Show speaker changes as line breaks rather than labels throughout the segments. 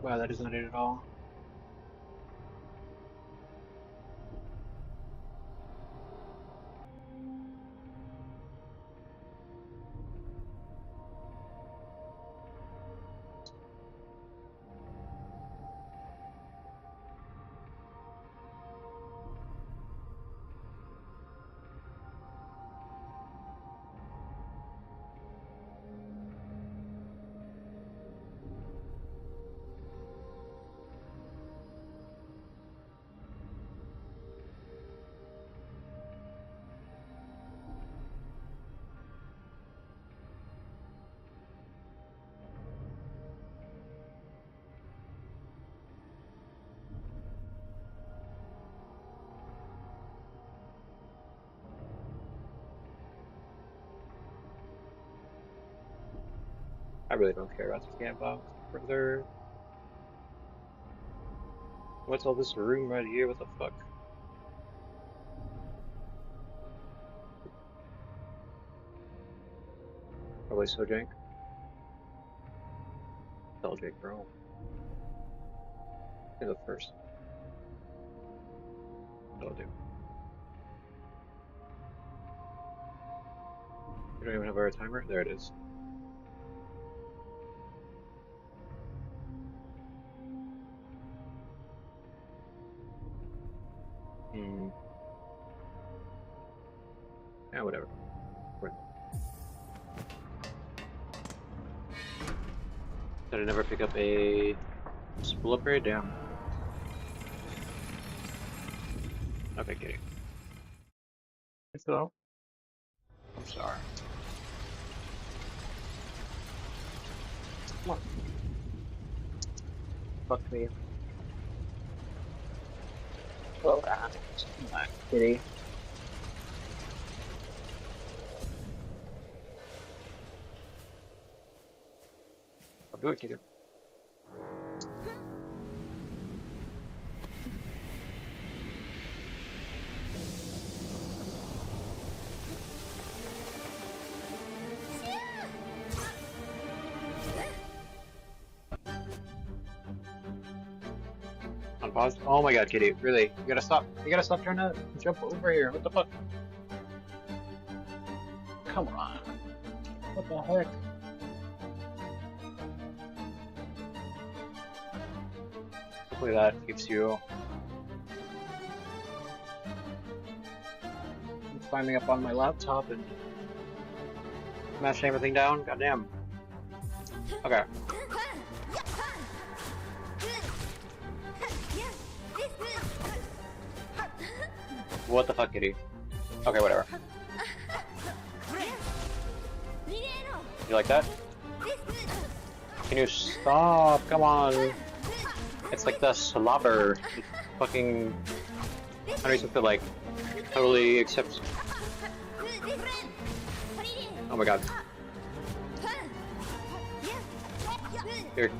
Wow, that is not it at all. I really don't care about the camp box further. What's all this room right here? What the fuck? Probably so jank. Tell Jake, bro. You're the first. That'll do. We don't even have our timer. There it is. Yeah, whatever. Did I never pick up a spool upgrade? Damn. Okay, kidding. Hello? I'm sorry. Come on. Fuck me. Well, come on, kitty. I'll do it, kitty. Unpause. Oh my god, kitty. Really? You gotta stop. You gotta stop trying to jump over here. What the fuck? Come on. What the heck? Hopefully that keeps you from climbing up on my laptop and smashing everything down. Goddamn. Okay. What the fuck, kitty? Okay, whatever. You like that? Can you stop? Come on. It's like the slobber. It's fucking. How are you supposed to like totally accept? Oh my god. Here.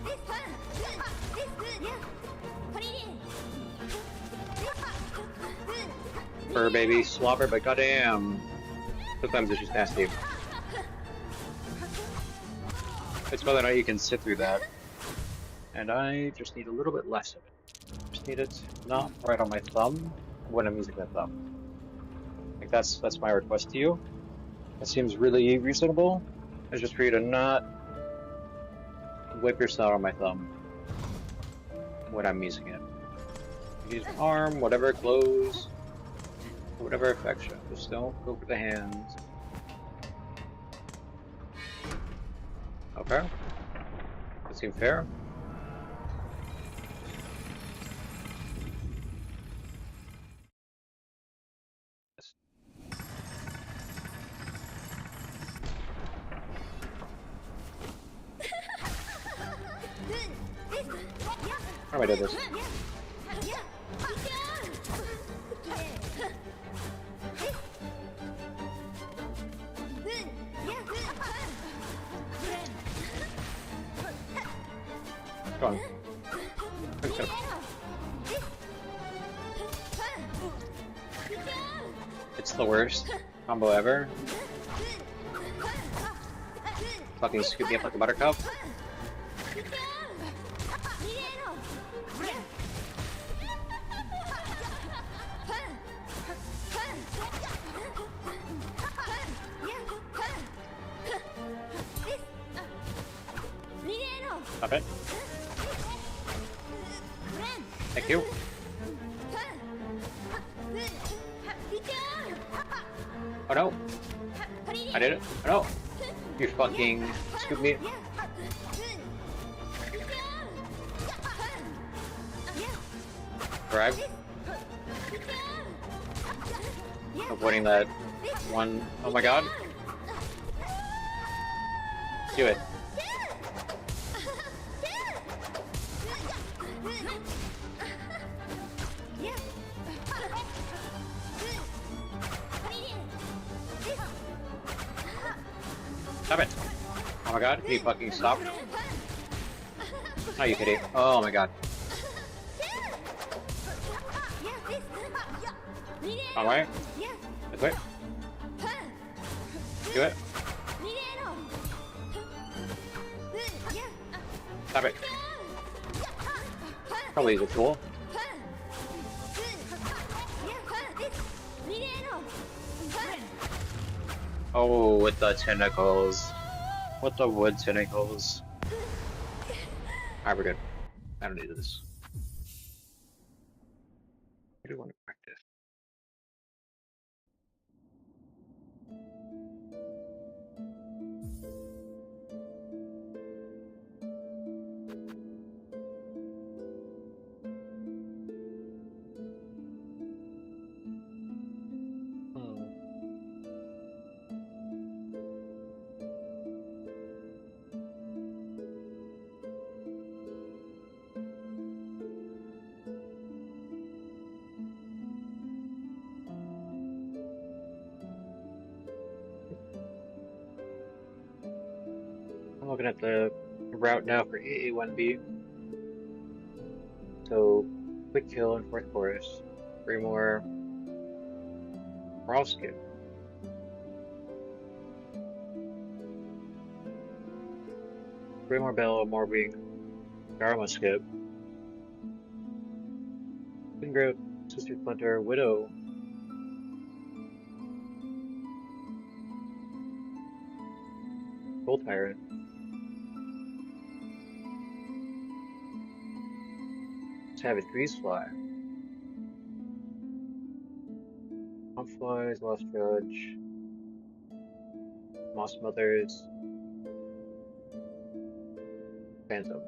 Fur baby slobber, but goddamn. Sometimes it's just nasty. It's whether or not you can sit through that. And I just need a little bit less of it. Just need it not right on my thumb when I'm using that thumb. Like that's my request to you. That seems really reasonable. It's just for you to not whip your snout on my thumb when I'm using it. Use my arm, whatever close, whatever affection. Just don't go for the hands. Okay. That seems fair. How do I do this? Go on. It's the worst combo ever. Fucking scoop me up like a buttercup. Stop it. Thank you. Oh no. I did it. Oh no. You fucking scoop me. Grab. Avoiding that one. Oh my god. Do it. Stop it. Oh my god, can you fucking stop? Are you kidding? Oh my god. Wrong way. This way. Do it. Stop it. Probably use a tool. Oh, with the tentacles. With the wood tentacles. Alright, we're good. I don't need this. I do want to practice. I'm looking at the route now for AA1B. So, quick kill in fourth forest. 3 more. Brawl skip. 3 more bell, more wing. Dharma skip. Queen Grip, Sister Splinter, Widow. Gold Tyrant. Savage Greasefly. Flies, Lost Judge. Moss Mothers. Phantom.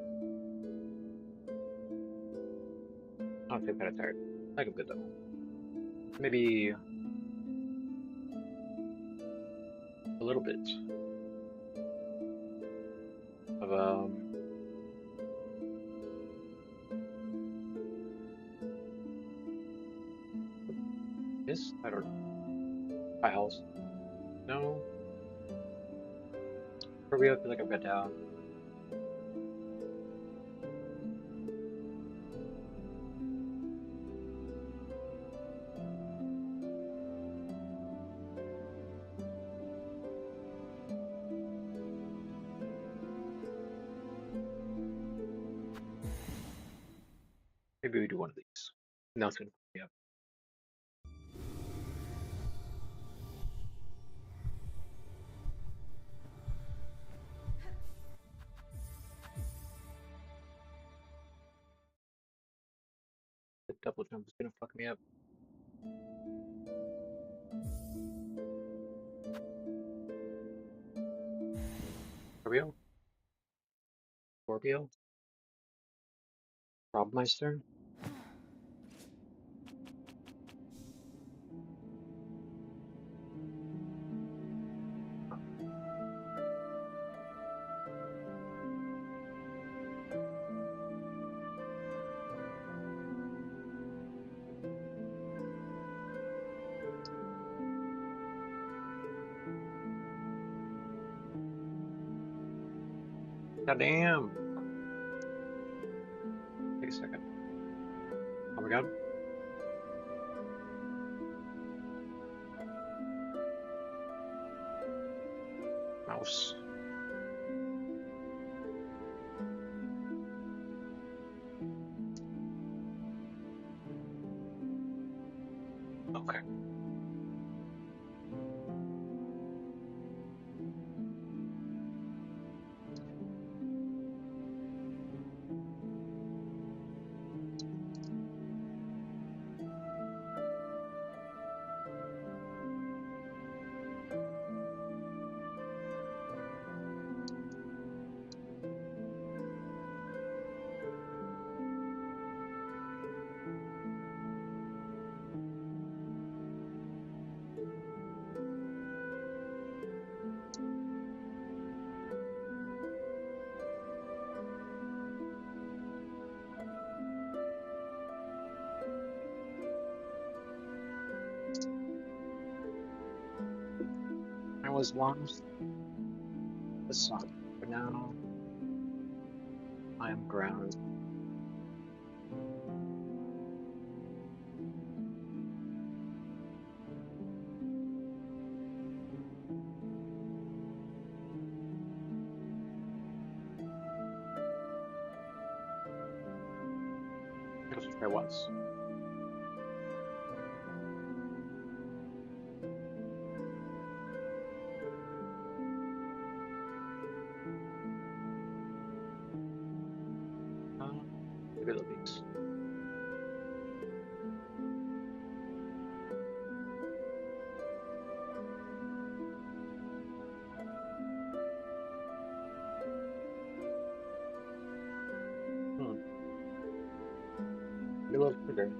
I'm kind of tired. I think I'm good though. Maybe a little bit of this? I don't know. High Halls. No. Probably I feel like I've got down. Maybe we do one of these. Now it's gonna be up. The double jump is gonna fuck me up. Scorpio? Scorpio? Robmeister? God damn! Take a second. Oh my god. Mouse. Okay. was launched the sun, but now I am ground. Let's try once. Abilities. A little trigger.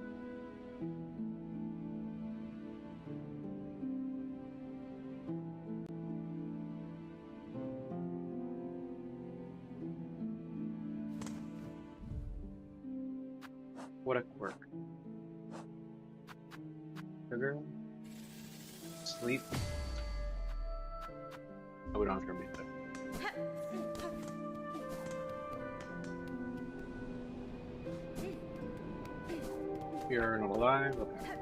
What a quirk. Sugar. Sleep. Oh, we don't have to remake that. You're not alive? Okay.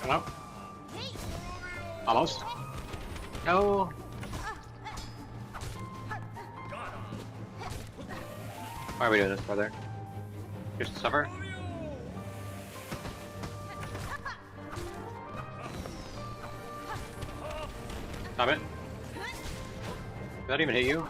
Hello? Almost. No. Why are we doing this, brother? Just to suffer? Stop it. Did that even hit you?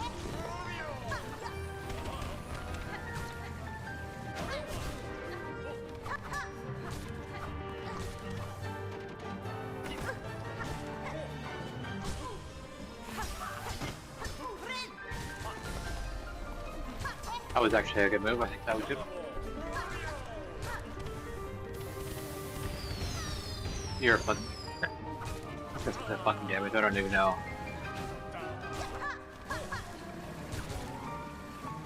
That was actually a good move. I think that was good. You're a fucking. That's the fucking damage. I don't even know.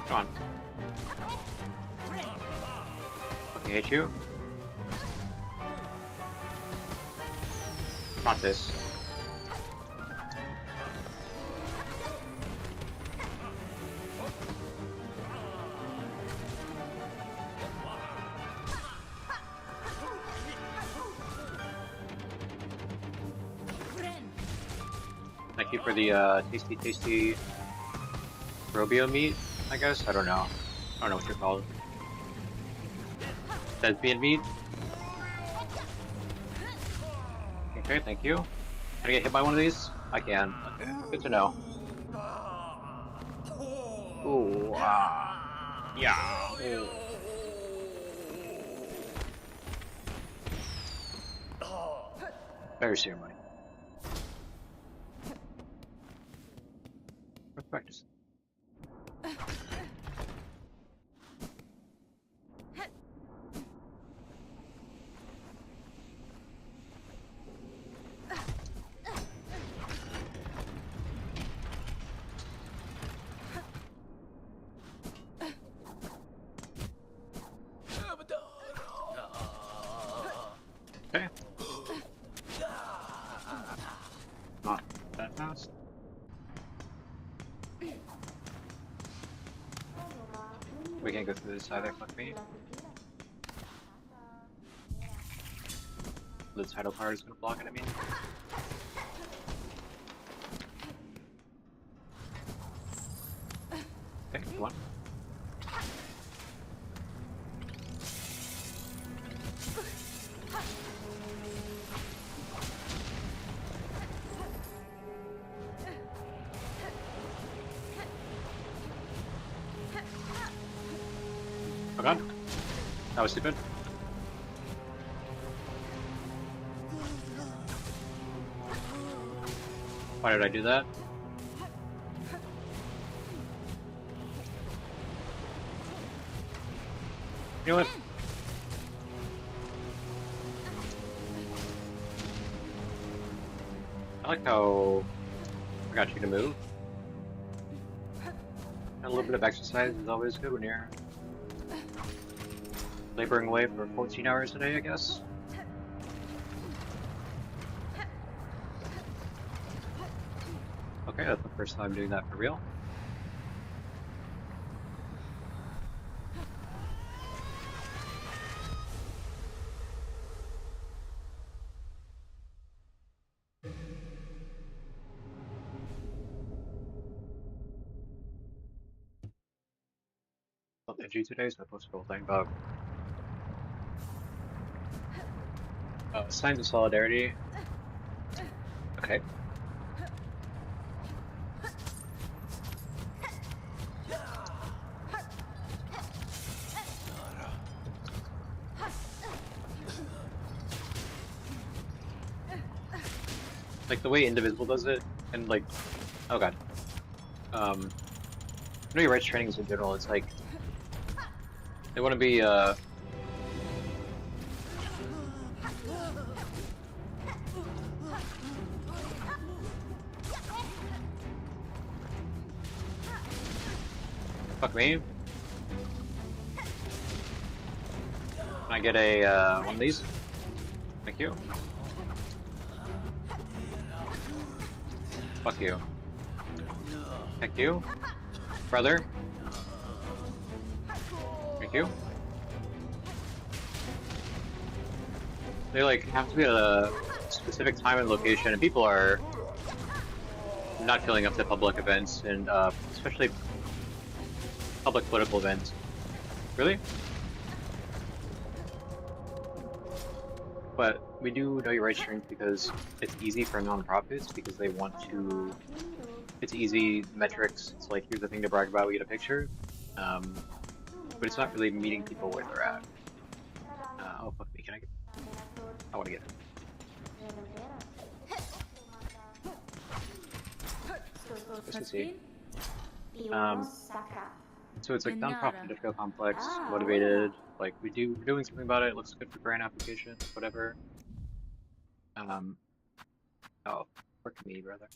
Come on. Fucking hate you. Not this. Thank you for the tasty Robio meat, I guess? I don't know. I don't know what you're called. Thespian meat? Okay, thank you. Can I get hit by one of these? I can. Good to know. Ooh, yeah. Ooh. Very ceremony. Let's practice. Okay. Not that fast. We can't go through this either, fuck me. The title card is gonna block it, I mean. Okay, come on. Oh god. That was stupid. Why did I do that? You know what? I like how I got you to move. And a little bit of exercise is always good when you're laboring away for 14 hours a day, I guess. Okay, that's the first time doing that for real. Felt edgy today, so I posted a whole thing about signs of solidarity. Okay. Like the way Indivisible does it, and like, oh god. Know your rights trainings in general, it's like, they want to be, fuck me. Can I get a, one of these? Thank you. Fuck you. Thank you. Brother. Thank you. They like have to be at a specific time and location, and people are not filling up to public events, and especially public political events. Really? But we do know your rights strength because it's easy for nonprofits because they want to. It's easy metrics. It's like here's the thing to brag about. We get a picture, but it's not really meeting people where they're at. Oh fuck me! Can I get? I want to get it. Let's see. So it's like nonprofit industrial complex, motivated. Like we're doing something about it. It looks good for grant application, whatever. Oh, fuck me, brother.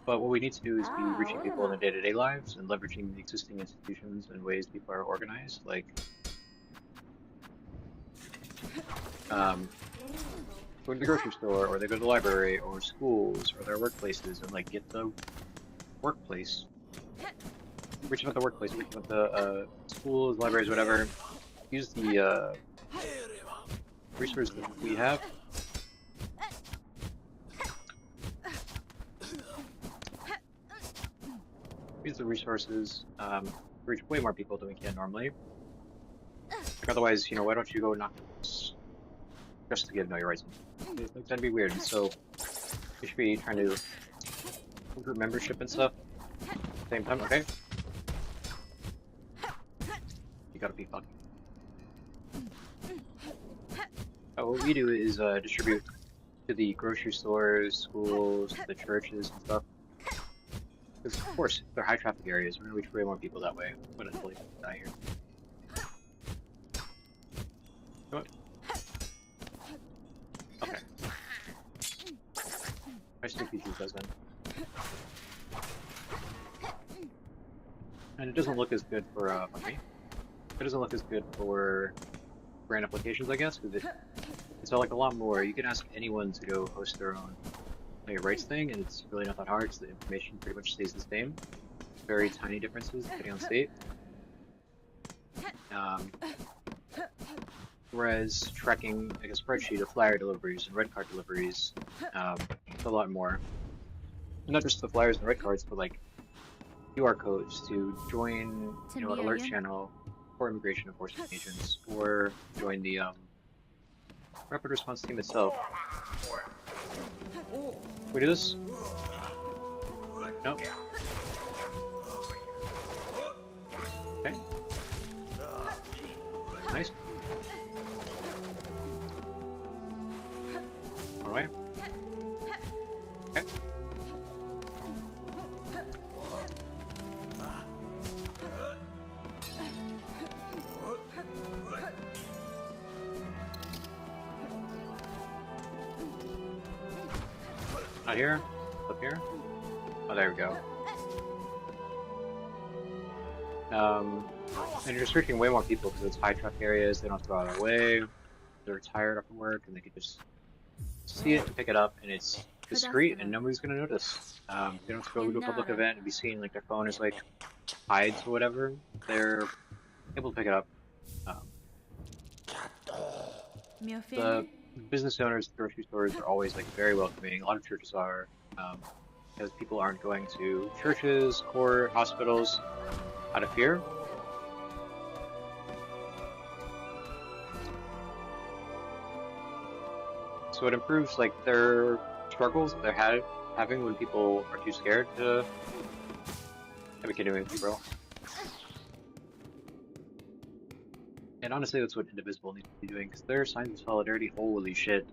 But what we need to do is be reaching people in their day-to-day lives and leveraging the existing institutions and ways people are organized, like go to the grocery store, or they go to the library, or schools, or their workplaces, and like get the workplace. Reaching out the workplace, reaching out the schools, libraries, whatever. Use the resources that we have. Use the resources to reach way more people than we can normally. Like otherwise, you know, why don't you go knock just to get to know your rights? That'd be weird. So you should be trying to group membership and stuff at the same time. Okay. You gotta be fucking. What we do is distribute to the grocery stores, schools, the churches and stuff. Because of course, they're high traffic areas. We're gonna reach way more people that way. I'm gonna totally die here. What? Okay. I still think these does then. And it doesn't look as good for okay. It doesn't look as good for grant applications, I guess, because it's like a lot more. You can ask anyone to go host their own rights thing, and it's really not that hard because the information pretty much stays the same. Very tiny differences depending on state. Whereas tracking like a spreadsheet of flyer deliveries and red card deliveries, it's a lot more. Not just the flyers and red cards, but like QR codes to join, you know, an alert channel for immigration enforcement agents, or join the rapid response team itself. Can we do this? No. Okay. Nice. Alright. Okay. Not here? Up here? Oh, there we go. And you're just reaching way more people because it's high truck areas, they don't have to go out of the way, they're tired after work, and they can just see it, pick it up, and it's discreet, and nobody's gonna notice. They don't have to go to a public event and be seen like their phone is like tied to whatever. They're able to pick it up. The business owners, grocery stores are always like very welcoming. A lot of churches are, because people aren't going to churches, court, hospitals out of fear. So it improves like their struggles that they're having when people are too scared to have a kid with you, bro. And honestly, that's what Indivisible needs to be doing, because their signs of solidarity, holy shit.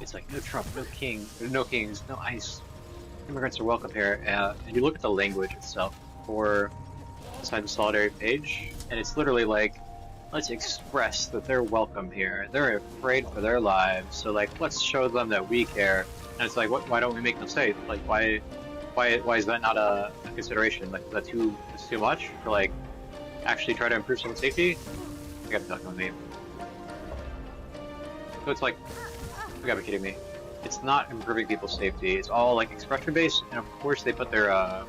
It's like, no Trump, no king, no kings, no ICE. Immigrants are welcome here. And you look at the language itself for the signs of solidarity page, and it's literally like, let's express that they're welcome here. They're afraid for their lives, so like, let's show them that we care. And it's like, why don't we make them safe? Like, why is that not a consideration? Like, is that too much to like actually try to improve someone's safety? You gotta be talking with me. So it's like, you gotta be kidding me. It's not improving people's safety. It's all like expression based, and of course they put their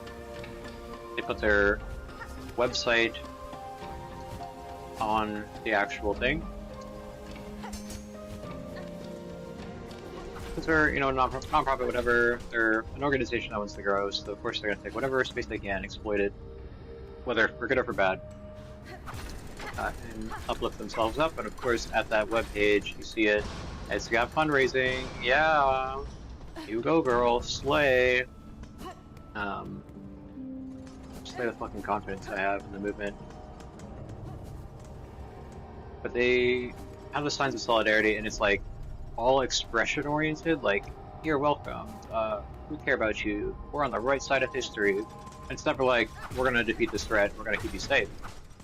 website on the actual thing. Because they're, you know, non-profit, whatever. They're an organization that wants to grow, so of course they're gonna take whatever space they can, exploit it, whether for good or for bad, and uplift themselves up. And of course, at that webpage, you see it. It's got fundraising. Yeah, you go, girl, slay. Slay the fucking confidence I have in the movement. But they have the signs of solidarity, and it's like all expression oriented. Like, you're welcome. We care about you. We're on the right side of history. And it's never like, we're gonna defeat this threat. We're gonna keep you safe.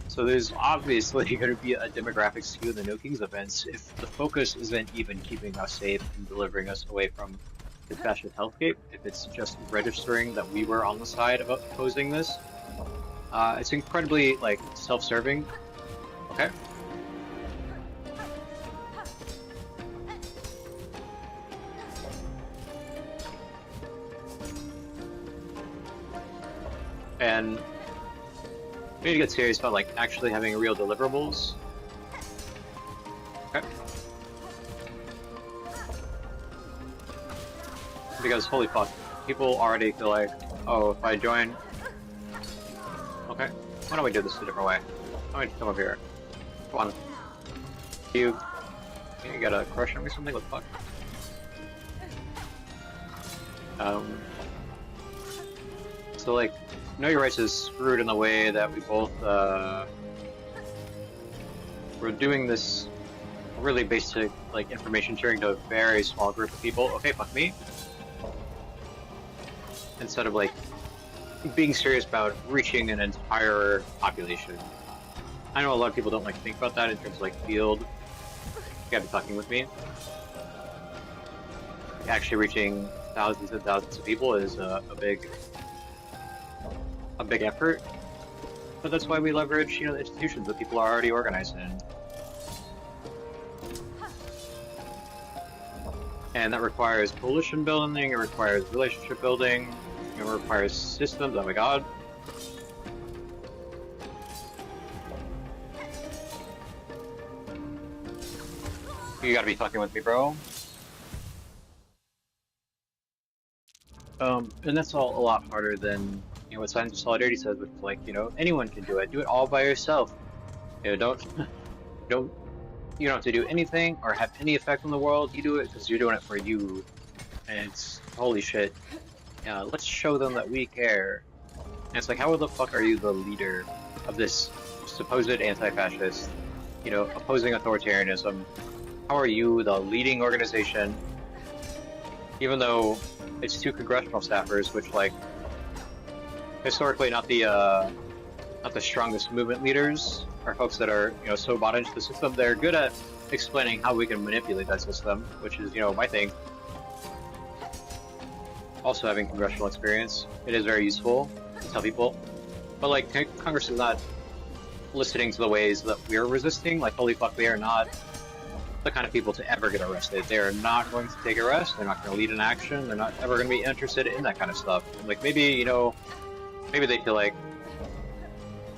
So there's obviously going to be a demographic skew in the No Kings events if the focus isn't even keeping us safe and delivering us away from the fascist hellscape. If it's just registering that we were on the side of opposing this, it's incredibly like self-serving. Okay. And we need to get serious about like actually having real deliverables. Okay. Because holy fuck, people already feel like, oh, if I join, okay, why don't we do this a different way? Why don't we come over here? Come on. You got a crush on me or something? What the fuck? So like, Know Your Rights is screwed in the way that we both, we're doing this really basic, like, information sharing to a very small group of people. Okay, fuck me. Instead of, like, being serious about reaching an entire population. I know a lot of people don't like to think about that in terms of, like, field. You gotta be fucking with me. Actually reaching thousands and thousands of people is a big effort, but that's why we leverage, you know, the institutions that people are already organized in, and that requires coalition building. It requires relationship building. It requires systems. Oh my god. You gotta be fucking with me, bro. And that's all a lot harder than, you know, what Signs of Solidarity says, which is like, you know, anyone can do it. Do it all by yourself. You know, you don't have to do anything or have any effect on the world. You do it because you're doing it for you. And it's, holy shit. Yeah, let's show them that we care. And it's like, how the fuck are you the leader of this supposed anti-fascist, you know, opposing authoritarianism? How are you the leading organization, even though it's two congressional staffers, which, like, historically not the strongest movement leaders, are folks that are, you know, so bought into the system. They're good at explaining how we can manipulate that system, which is, you know, my thing. also having congressional experience, it is very useful to tell people. But like, Congress is not listening to the ways that we're resisting. Like, holy fuck, they are not the kind of people to ever get arrested. They are not going to take arrests. They're not going to lead an action. They're not ever going to be interested in that kind of stuff. And like, maybe, you know, maybe they feel like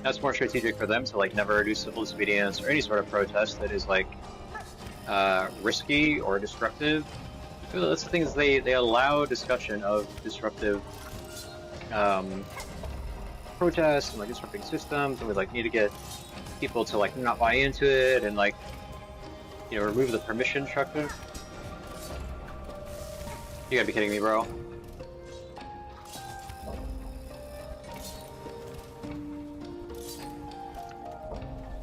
that's more strategic for them to like never do civil disobedience or any sort of protest that is like risky or disruptive. That's the thing, is they allow discussion of disruptive protests and like disrupting systems, and we like need to get people to like not buy into it and like, you know, remove the permission structure. You gotta be kidding me, bro.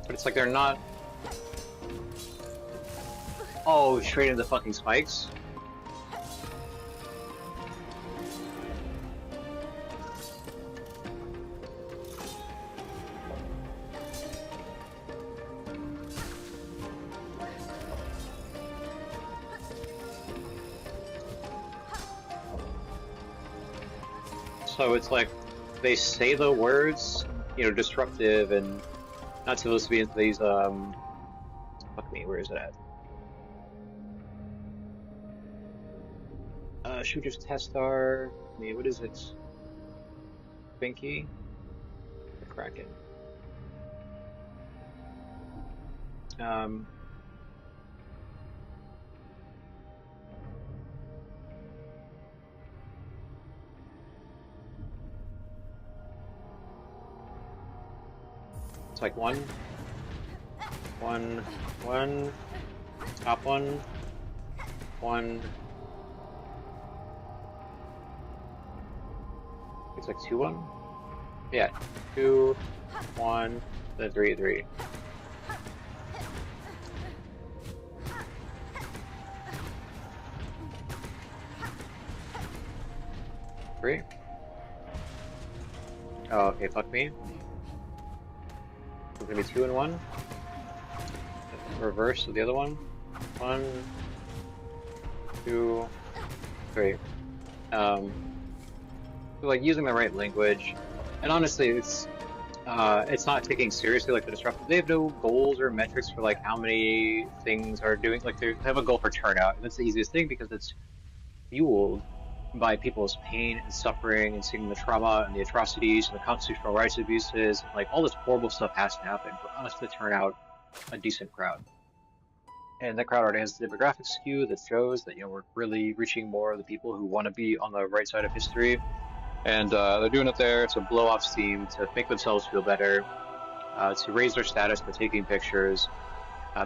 But it's like they're not. Oh, straight into the fucking spikes. So it's like they say the words, you know, disruptive and not supposed to be into these, fuck me, where is it at? Shooter's Testar, what is it? Binky? The Kraken. It's like one, top one. It's like 2-1. Yeah, 2, 1, then 3, 3. Three. Oh, okay, fuck me. It's gonna be 2 and 1. Reverse of the other one. 1, 2, 3. So like using the right language, and honestly, it's not taking seriously like the disruptive. They have no goals or metrics for like how many things are doing. Like they have a goal for turnout, and that's the easiest thing because it's fueled by people's pain and suffering and seeing the trauma and the atrocities and the constitutional rights abuses. Like all this horrible stuff has to happen for us to turn out a decent crowd. And that crowd already has the demographic skew that shows that, you know, we're really reaching more of the people who want to be on the right side of history. And they're doing it there to blow off steam, to make themselves feel better, to raise their status by taking pictures.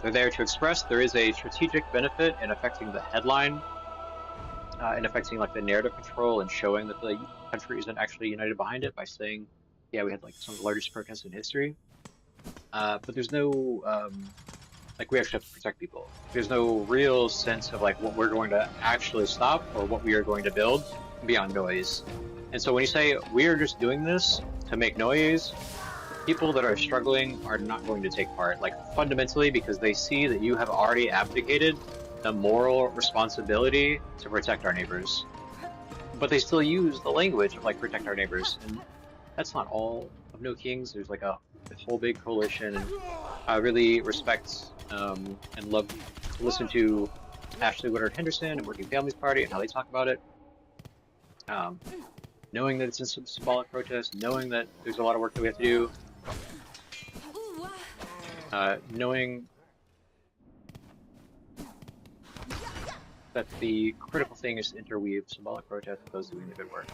They're there to express there is a strategic benefit in affecting the headline, and affecting like the narrative control and showing that the country isn't actually united behind it by saying, yeah, we had like some of the largest protests in history. But there's no, like we actually have to protect people. There's no real sense of like what we're going to actually stop or what we are going to build beyond noise. And so when you say we're just doing this to make noise, people that are struggling are not going to take part, like fundamentally, because they see that you have already abdicated the moral responsibility to protect our neighbors. But they still use the language of like protect our neighbors, and that's not all of No Kings. There's like a whole big coalition, and I really respect and love to listen to Ashley Woodard Henderson and Working Families Party and how they talk about it. Knowing that it's a symbolic protest, knowing that there's a lot of work that we have to do, knowing that the critical thing is to interweave symbolic protest with those doing the good work.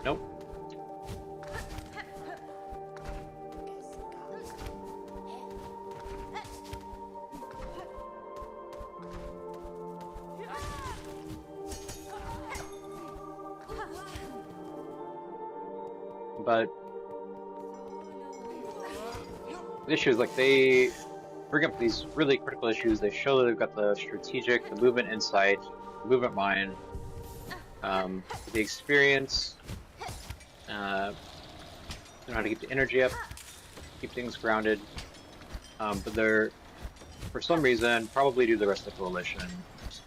Nope. But the issues, like they bring up these really critical issues. They show that they've got the strategic, the movement insight, the movement mind, the experience, know how to keep the energy up, keep things grounded. But they're, for some reason, probably due to the rest of the coalition,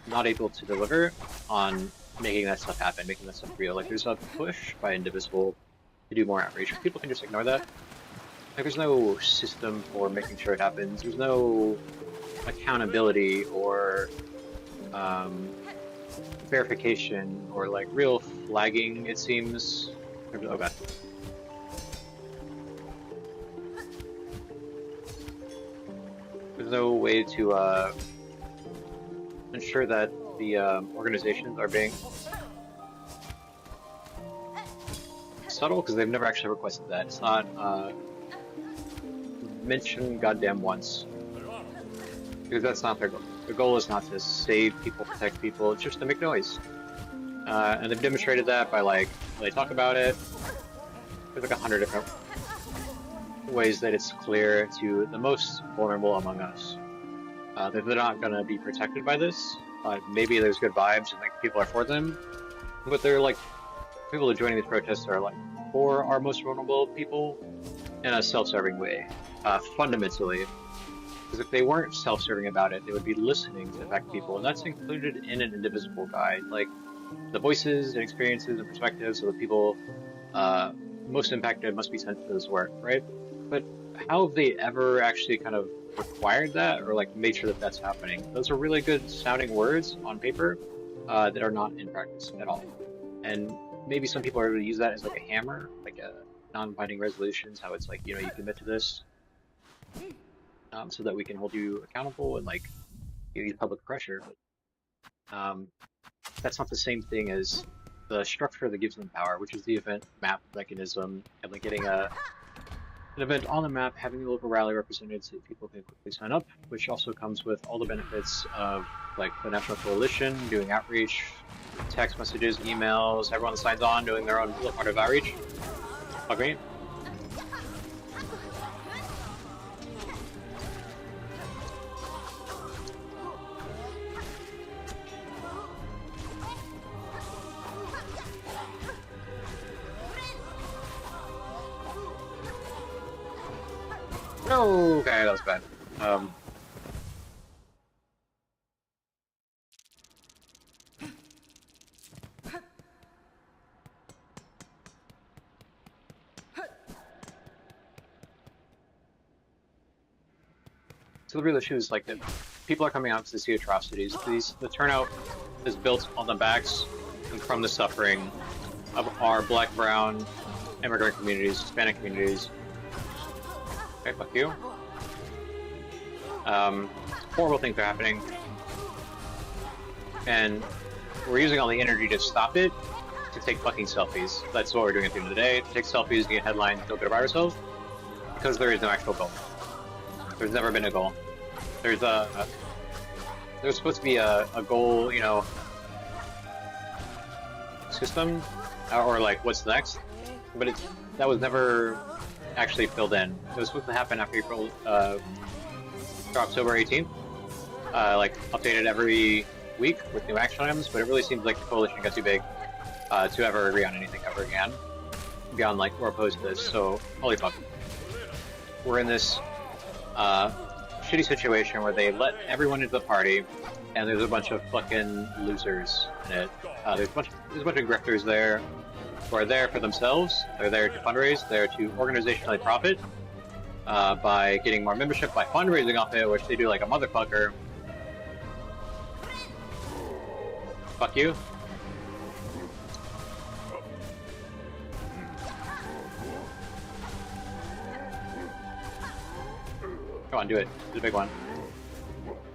not able to deliver on making that stuff happen, making that stuff real. Like there's a push by Indivisible to do more outreach. People can just ignore that. Like there's no system for making sure it happens. There's no accountability or verification or like real flagging, it seems. Oh god. There's no way to ensure that the organizations are being subtle, because they've never actually requested that. It's not mentioned goddamn once. Because that's not their goal. Their goal is not to save people, protect people, it's just to make noise. And they've demonstrated that by like, when they talk about it, there's like 100 different ways that it's clear to the most vulnerable among us that they're not going to be protected by this. Maybe there's good vibes and like people are for them, but they're like, people that are joining these protests are like for our most vulnerable people in a self-serving way, fundamentally. Because if they weren't self-serving about it, they would be listening to affect people, and that's included in an Indivisible guide. Like the voices and experiences and perspectives of the people most impacted must be sent to this work, right? But how have they ever actually kind of required that or like made sure that that's happening? Those are really good sounding words on paper that are not in practice at all. And maybe some people are able to use that as like a hammer, like a non-binding resolutions, how it's like, you know, you commit to this so that we can hold you accountable and like give you public pressure. But that's not the same thing as the structure that gives them power, which is the event map mechanism, and like getting an event on the map, having the local rally represented so that people can quickly sign up, which also comes with all the benefits of like the National Coalition doing outreach, text messages, emails, everyone signs on doing their own little part of outreach. Okay. No, okay, that was bad. So the real issue is like that people are coming out to see atrocities. The turnout is built on the backs and from the suffering of our black, brown, immigrant communities, Hispanic communities. Okay, fuck you. Horrible things are happening. And we're using all the energy to stop it to take fucking selfies. That's what we're doing at the end of the day. Take selfies, get headlines, feel good about ourselves. Because there is no actual goal. There's never been a goal. There's supposed to be a goal, you know, system, or like what's next, but that was never actually filled in. It was supposed to happen after October 18th, like updated every week with new action items, but it really seems like the coalition got too big to ever agree on anything ever again, beyond like we're opposed to this. So holy fuck, we're in this shitty situation where they let everyone into the party, and there's a bunch of fucking losers in it. There's a bunch of grifters there who are there for themselves. They're there to fundraise. They're to organizationally profit by getting more membership, by fundraising off it, which they do like a motherfucker. Fuck you. Come on, do it. Do the big one.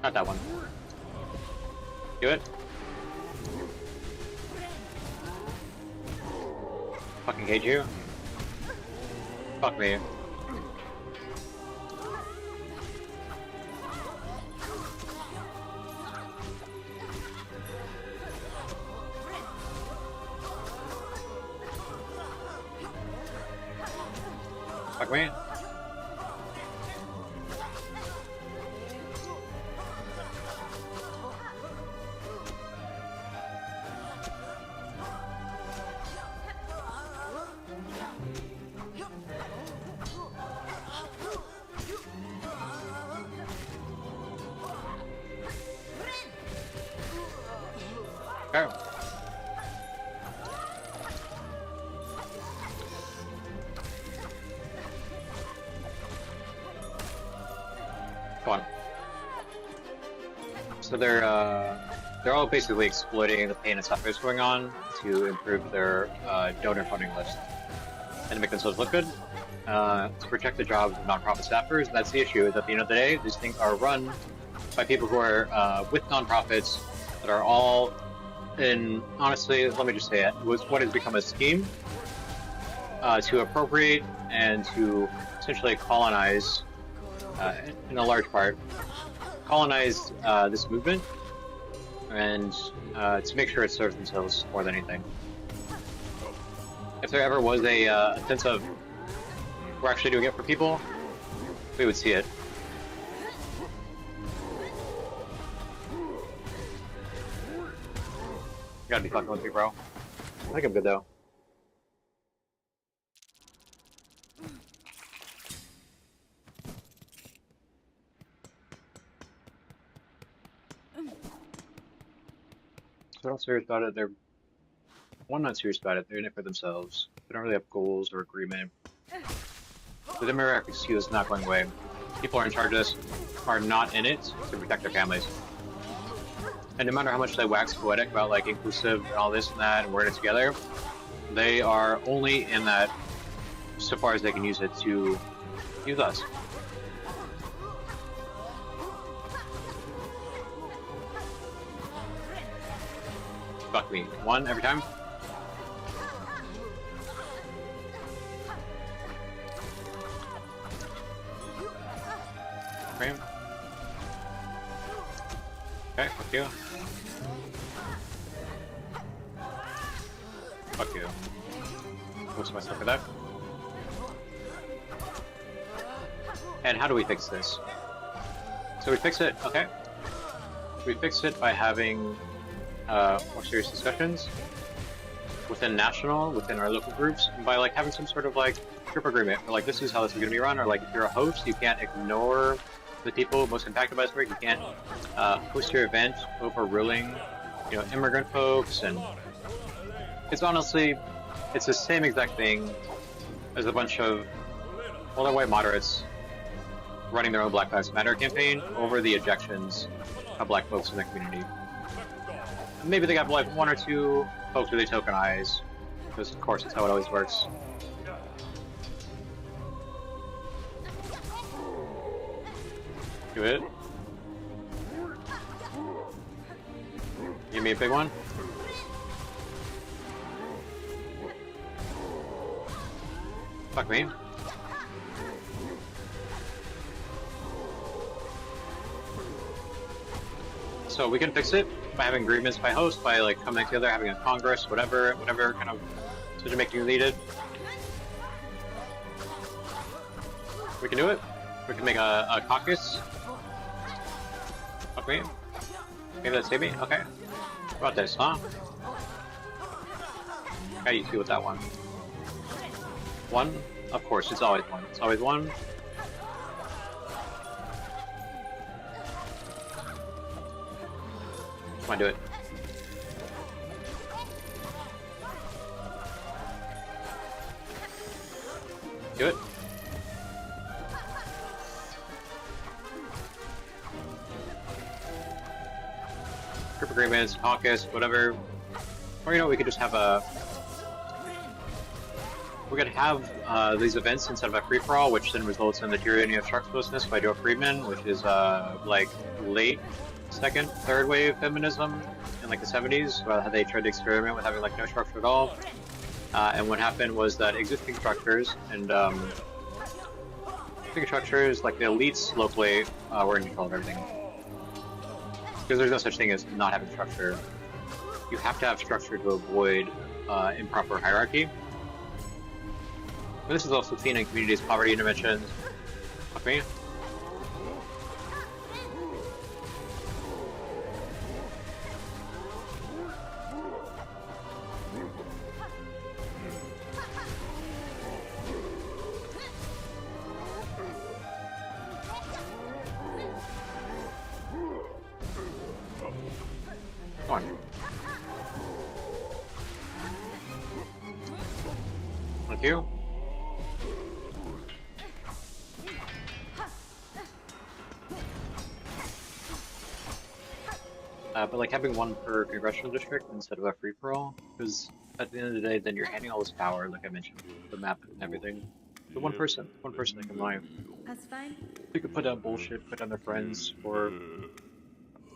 Not that one. Do it. Fucking hate you. Fuck me. Fuck me. Okay. Come on. So they're all basically exploiting the pain and suffering that's going on to improve their donor funding list and to make themselves look good. To protect the jobs of nonprofit staffers. And that's the issue, is at the end of the day, these things are run by people who are with nonprofits that are all in, honestly, let me just say it, was what has become a scheme to appropriate and to essentially colonize, in a large part, colonize this movement and to make sure it serves themselves more than anything. If there ever was a sense of we're actually doing it for people, we would see it. You gotta be fucking with me, bro. I think I'm good though. They're not serious about it. They're not serious about it. They're in it for themselves. They don't really have goals or agreement. The demographic skew is not going away. People are in charge of this are not in it to protect their families. And no matter how much they wax poetic about like inclusive and all this and that and we're in it together, they are only in that so far as they can use it to use us. Fuck me. One every time. Okay. Okay, fuck you. Fuck you. What's my stuff for that? And how do we fix this? So we fix it, okay. We fix it by having more serious discussions within our local groups, and by like having some sort of like group agreement, or like this is how this is going to be run, or like if you're a host, you can't ignore the people most impacted by this work. You can't host your event overruling, immigrant folks, and it's honestly, it's the same exact thing as a bunch of older white moderates running their own Black Lives Matter campaign over the ejections of black folks in the community. Maybe they got like one or two folks who they tokenize, because of course that's how it always works. Do it. Give me a big one. Fuck me. So we can fix it by having agreements by host, by like coming together, having a congress, whatever kind of decision making needed. We can do it. We can make a caucus. Fuck me. Maybe that's me. Okay. What about this, huh? How do you feel with that one? One? Of course, it's always one. It's always one. Come on, do it. Do it. Group agreements, caucus, whatever. Or we could just have we're gonna have these events instead of a free-for-all, which then results in the tyranny of structurelessness by Joe Friedman, which is like late second, third wave feminism in like the 70s, how they tried to experiment with having like no structure at all. And what happened was that existing structures and like the elites locally were in control of everything. Because there's no such thing as not having structure. You have to have structure to avoid improper hierarchy. But this is also seen in communities' poverty interventions. Fuck me. Come on. Thank you. But like having one per congressional district instead of a free-for-all, because at the end of the day, then you're handing all this power, like I mentioned, the map and everything, to one person that can lie.
That's fine.
You could put down bullshit, put down their friends, or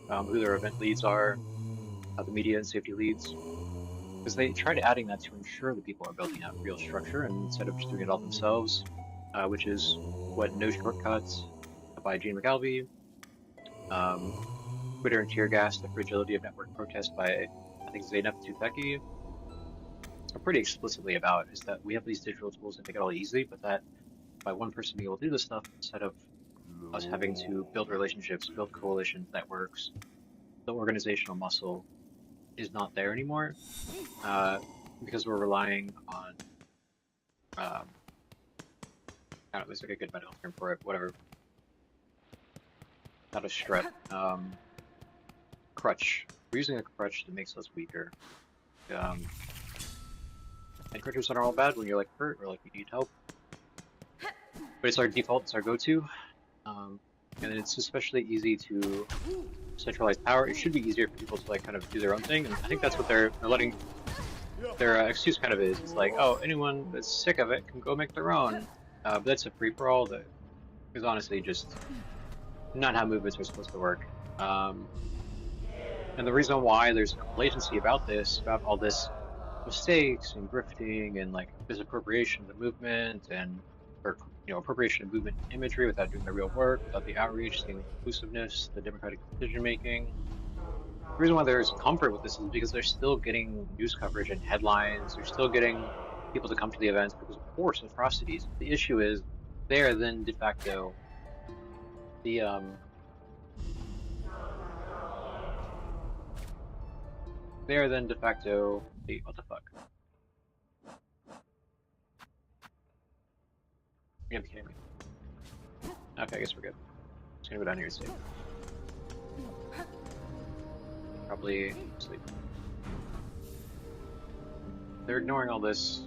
who their event leads are, the media and safety leads, because they tried adding that to ensure that people are building out real structure and instead of just doing it all themselves, which is what No Shortcuts by Gene McAlvey, Twitter and Tear Gas, the fragility of network protest by, I think, Zainab Tufekci, are pretty explicitly about, is that we have these digital tools that make it all easy, but that by one person being able to do this stuff, instead of us having to build relationships, build coalitions, networks, the organizational muscle is not there anymore, because we're relying on, I don't know, there's like a good medical term for it, whatever, not a strep, crutch. We're using a crutch that makes us weaker. And crutches aren't all bad when you're like hurt or like you need help. But it's our default, it's our go-to. And it's especially easy to centralize power. It should be easier for people to like kind of do their own thing. And I think that's what they're letting their excuse kind of is. It's like, oh, anyone that's sick of it can go make their own. But that's a free-for-all that is honestly just not how movements are supposed to work. And the reason why there's complacency about this, about all this mistakes and grifting and like misappropriation of the movement and, or appropriation of movement imagery without doing the real work, without the outreach, the inclusiveness, the democratic decision making. The reason why there's comfort with this is because they're still getting news coverage and headlines. They're still getting people to come to the events because, of course, atrocities. The issue is they are then de facto the what the fuck? You gotta be kidding me. Okay, I guess we're good. Just gonna go down here and sleep. Probably sleep. They're ignoring all this.